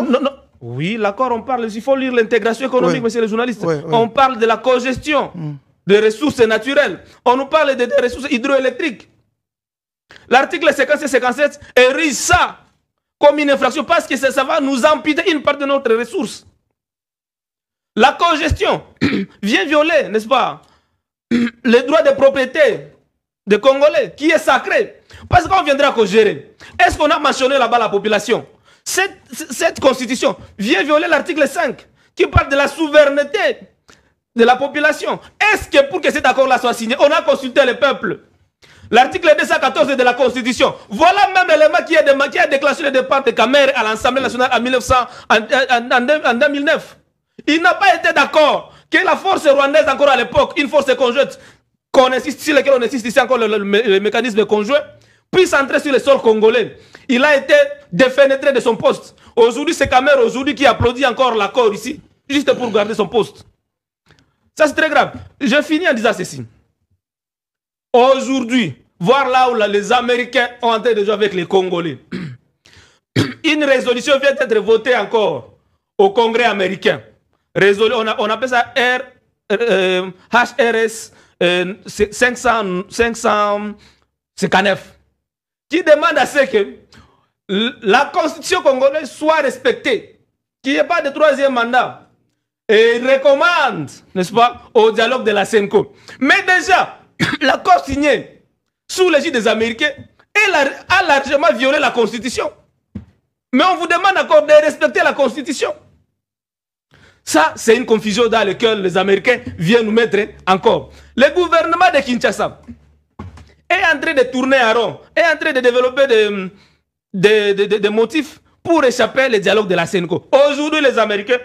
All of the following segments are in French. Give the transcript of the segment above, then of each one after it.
l'accord? Oui, l'accord, on parle, il faut lire l'intégration économique, monsieur le journaliste. On parle de la cogestion des ressources naturelles. On nous parle des ressources hydroélectriques. L'article 56 et 57 érige ça comme une infraction parce que ça va nous amputer une part de notre ressource. La cogestion vient violer, n'est-ce pas, les droits de propriété des Congolais, qui est sacré. Parce qu'on viendra co-gérer. Est-ce qu'on a mentionné là-bas la population? Cette constitution vient violer l'article 5, qui parle de la souveraineté de la population. Est-ce que pour que cet accord-là soit signé, on a consulté le peuple? L'article 214 de la Constitution, voilà même l'élément qui a déclenché le départ de Kamer à l'Assemblée nationale en 2009. Il n'a pas été d'accord que la force rwandaise, encore à l'époque, une force conjointe, sur laquelle on insiste ici encore le mécanisme conjoint, puisse entrer sur le sol congolais. Il a été défenestré de son poste. Aujourd'hui, c'est Kamer qui applaudit encore l'accord ici, juste pour garder son poste. Ça, c'est très grave. Je finis en disant ceci. Aujourd'hui, voir là où les Américains ont entré déjà avec les Congolais. Une résolution vient d'être votée encore au Congrès américain. On appelle ça HRS 559, qui demande à ce que la constitution congolaise soit respectée, qu'il n'y ait pas de troisième mandat. Et il recommande, n'est-ce pas, au dialogue de la CENCO. Mais déjà, l'accord signé sous l'égide des Américains a largement violé la Constitution. Mais on vous demande encore de respecter la Constitution. Ça, c'est une confusion dans laquelle les Américains viennent nous mettre encore. Le gouvernement de Kinshasa est en train de tourner à rond, est en train de développer des motifs pour échapper au dialogue de la CENCO. Aujourd'hui, les Américains...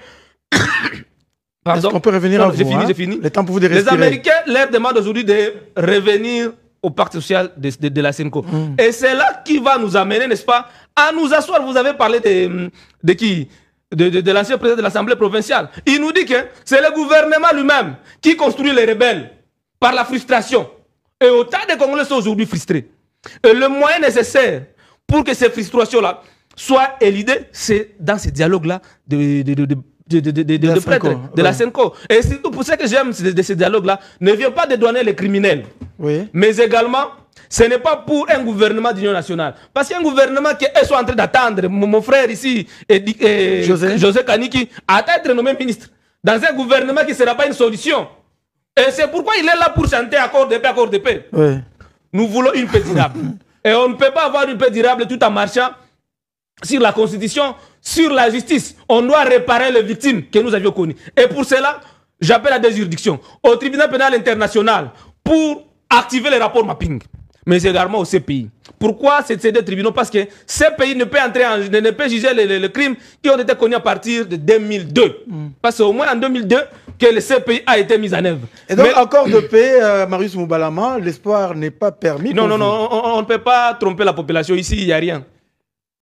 Est-ce qu'on peut revenir à vous? J'ai fini. Le temps pour vous de respirer. Les Américains leur demandent aujourd'hui de revenir au pacte social de la CENCO. Et c'est là qui va nous amener, n'est-ce pas, à nous asseoir. Vous avez parlé de qui? De l'ancien président de l'Assemblée provinciale. Il nous dit que c'est le gouvernement lui-même qui construit les rebelles par la frustration. Et autant de Congolais sont aujourd'hui frustrés. Et le moyen nécessaire pour que ces frustrations-là soient éludées, c'est dans ce dialogue-là de la CENCO. Et surtout pour ce que j'aime de ce dialogue-là, ne vient pas dédouaner les criminels. Oui. Mais également, ce n'est pas pour un gouvernement d'union nationale. Parce qu'un gouvernement qu'ils sont en train d'attendre, mon frère ici, José Kaniki, a été nommé ministre. Dans un gouvernement qui ne sera pas une solution. Et c'est pourquoi il est là pour chanter accord de paix, accord de paix. Oui. Nous voulons une paix durable. Et on ne peut pas avoir une paix durable tout en marchant sur la Constitution, sur la justice. On doit réparer les victimes que nous avions connues. Et pour cela, j'appelle à des juridictions, au tribunal pénal international, pour activer les rapports mapping, mais également au CPI. Pourquoi ces deux tribunaux? Parce que ces pays ne peut juger les crimes qui ont été connus à partir de 2002. Parce que c'est au moins en 2002 que le CPI a été mis en œuvre. Et donc, accord de paix, Marius Moubalama, l'espoir n'est pas permis? Non, on ne peut pas tromper la population. Ici, il n'y a rien.